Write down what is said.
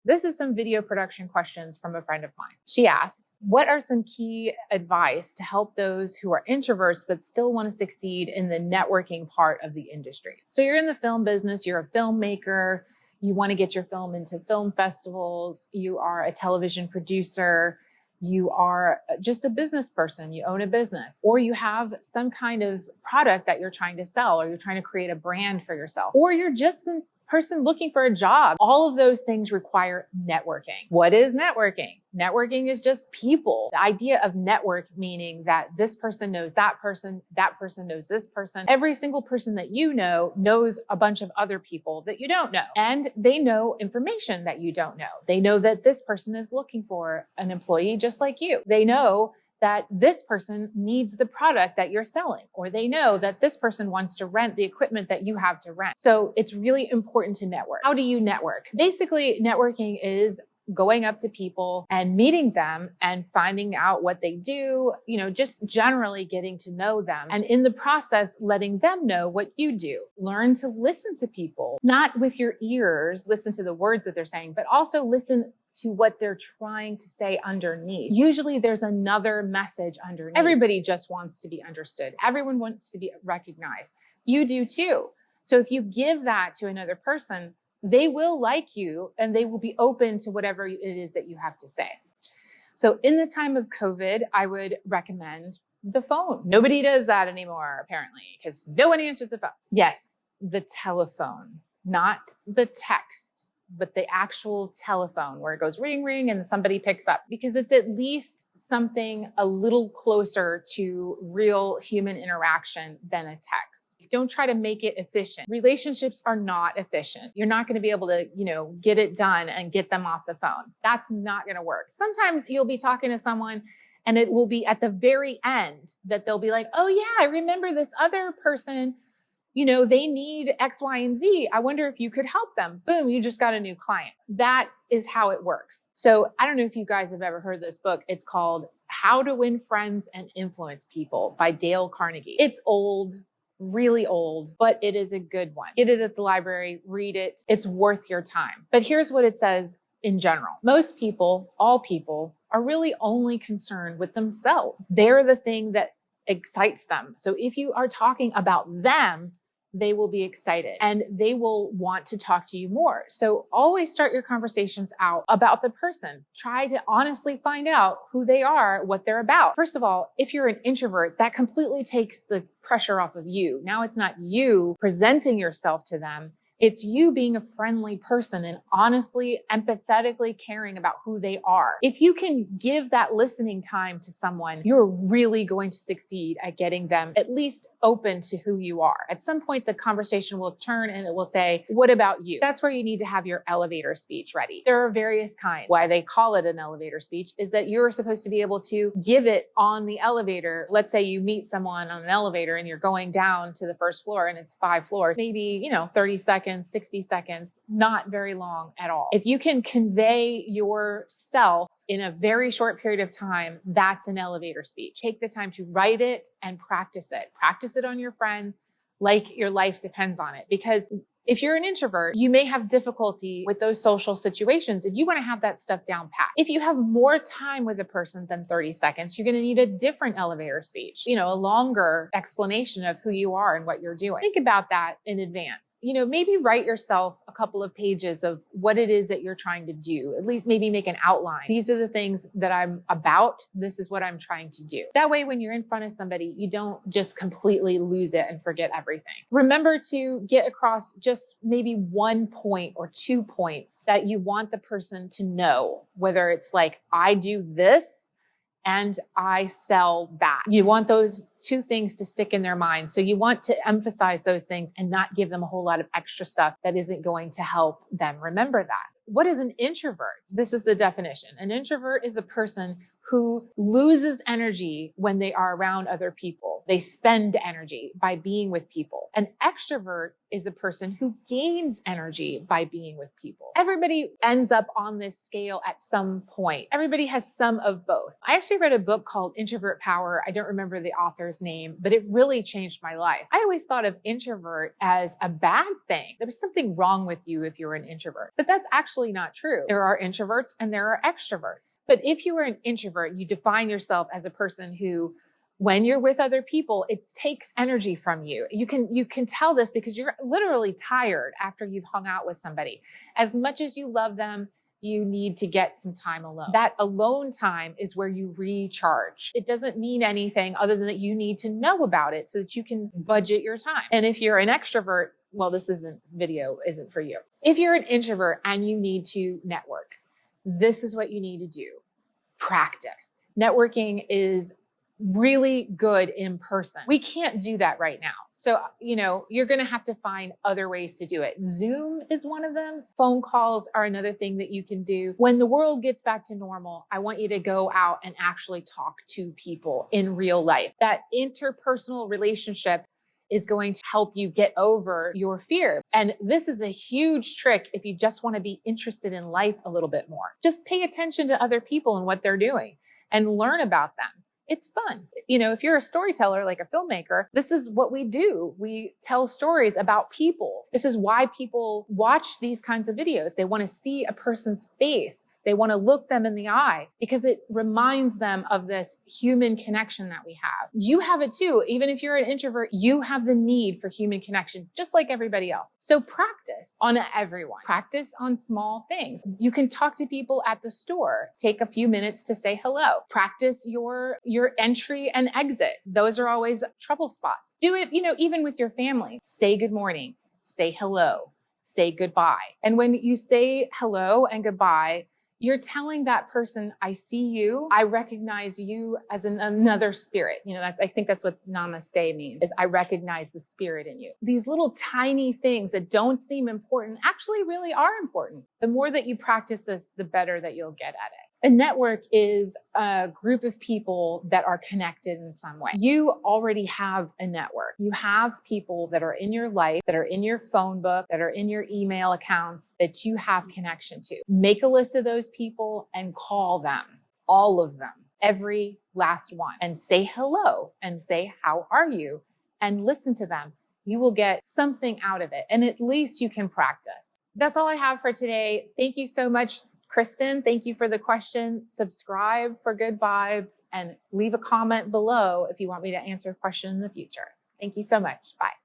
This is some video production questions from a friend of mine. She asks, what are some key advice to help those who are introverts but still want to succeed in the networking part of the industry? So you're in the film business, you're a filmmaker, you want to get your film into film festivals, you are a television producer, you are just a business person, you own a business, or you have some kind of product that you're trying to sell, or you're trying to create a brand for yourself, or you're just a person looking for a job. All of those things require networking. What is networking? Networking is just people. The idea of network meaning that this person knows that person knows this person. Every single person that you know knows a bunch of other people that you don't know. And they know information that you don't know. They know that this person is looking for an employee just like you. They know that this person needs the product that you're selling, or they know that this person wants to rent the equipment that you have to rent. So it's really important to network. How do you network? Basically, networking is going up to people and meeting them and finding out what they do, just generally getting to know them. And in the process, letting them know what you do. Learn to listen to people, not with your ears, listen to the words that they're saying, but also listen to what they're trying to say underneath. Usually there's another message underneath. Everybody just wants to be understood. Everyone wants to be recognized. You do too. So if you give that to another person, they will like you and they will be open to whatever it is that you have to say. So in the time of COVID, I would recommend the phone. Nobody does that anymore, apparently, because no one answers the phone. Yes, the telephone, not the text, but the actual telephone where it goes ring, ring, and somebody picks up, because it's at least something a little closer to real human interaction than a text. Don't try to make it efficient. Relationships are not efficient. You're not going to be able to, get it done and get them off the phone. That's not going to work. Sometimes you'll be talking to someone and it will be at the very end that they'll be like, oh yeah, I remember this other person, they need X, Y, and Z. I wonder if you could help them. Boom, you just got a new client. That is how it works. So I don't know if you guys have ever heard this book. It's called How to Win Friends and Influence People by Dale Carnegie. It's old, really old, but it is a good one. Get it at the library, read it. It's worth your time. But here's what it says in general. Most people, all people, are really only concerned with themselves. They're the thing that excites them. So if you are talking about them, they will be excited and they will want to talk to you more. So always start your conversations out about the person. Try to honestly find out who they are, what they're about. First of all, if you're an introvert, that completely takes the pressure off of you. Now it's not you presenting yourself to them. It's you being a friendly person and honestly, empathetically caring about who they are. If you can give that listening time to someone, you're really going to succeed at getting them at least open to who you are. At some point, the conversation will turn and it will say, what about you? That's where you need to have your elevator speech ready. There are various kinds. Why they call it an elevator speech is that you're supposed to be able to give it on the elevator. Let's say you meet someone on an elevator and you're going down to the first floor and it's 5 floors, maybe, 30 seconds, 60 seconds, not very long at all. If you can convey yourself in a very short period of time, that's an elevator speech. Take the time to write it and practice it. Practice it on your friends like your life depends on it. Because if you're an introvert, you may have difficulty with those social situations and you want to have that stuff down pat. If you have more time with a person than 30 seconds, you're going to need a different elevator speech, a longer explanation of who you are and what you're doing. Think about that in advance. Maybe write yourself a couple of pages of what it is that you're trying to do. At least maybe make an outline. These are the things that I'm about. This is what I'm trying to do. That way, when you're in front of somebody, you don't just completely lose it and forget everything. Remember to get across just maybe 1 point or 2 points that you want the person to know, whether it's like, I do this and I sell that. You want those 2 things to stick in their mind. So you want to emphasize those things and not give them a whole lot of extra stuff that isn't going to help them remember that. What is an introvert? This is the definition. An introvert is a person who loses energy when they are around other people. people. They spend energy by being with people. An extrovert is a person who gains energy by being with people. Everybody ends up on this scale at some point. Everybody has some of both. I actually read a book called Introvert Power. I don't remember the author's name, but it really changed my life. I always thought of introvert as a bad thing. There was something wrong with you if you were an introvert, but that's actually not true. There are introverts and there are extroverts. But if you were an introvert, you define yourself as a person who, when you're with other people, it takes energy from you. You can tell this because you're literally tired after you've hung out with somebody. As much as you love them, you need to get some time alone. That alone time is where you recharge. It doesn't mean anything other than that you need to know about it so that you can budget your time. And if you're an extrovert, well, this isn't for you. If you're an introvert and you need to network, this is what you need to do. Practice. Networking is really good in person. We can't do that right now. So, you're going to have to find other ways to do it. Zoom is one of them. Phone calls are another thing that you can do. When the world gets back to normal, I want you to go out and actually talk to people in real life. That interpersonal relationship is going to help you get over your fear. And this is a huge trick if you just want to be interested in life a little bit more. Just pay attention to other people and what they're doing and learn about them. It's fun. If you're a storyteller, like a filmmaker, this is what we do. We tell stories about people. This is why people watch these kinds of videos. They want to see a person's face. They want to look them in the eye because it reminds them of this human connection that we have. You have it too. Even if you're an introvert, you have the need for human connection, just like everybody else. So practice on everyone. Practice on small things. You can talk to people at the store. Take a few minutes to say hello. Practice your entry and exit. Those are always trouble spots. Do it, even with your family. Say good morning. Say hello. Say goodbye. And when you say hello and goodbye, you're telling that person, I see you. I recognize you as another spirit. I think that's what namaste means, is I recognize the spirit in you. These little tiny things that don't seem important actually really are important. The more that you practice this, the better that you'll get at it. A network is a group of people that are connected in some way. You already have a network. You have people that are in your life, that are in your phone book, that are in your email accounts that you have connection to. Make a list of those people and call them, all of them, every last one, and say hello and say, how are you? And listen to them. You will get something out of it. And at least you can practice. That's all I have for today. Thank you so much, Kristen. Thank you for the question. Subscribe for good vibes and leave a comment below if you want me to answer a question in the future. Thank you so much. Bye.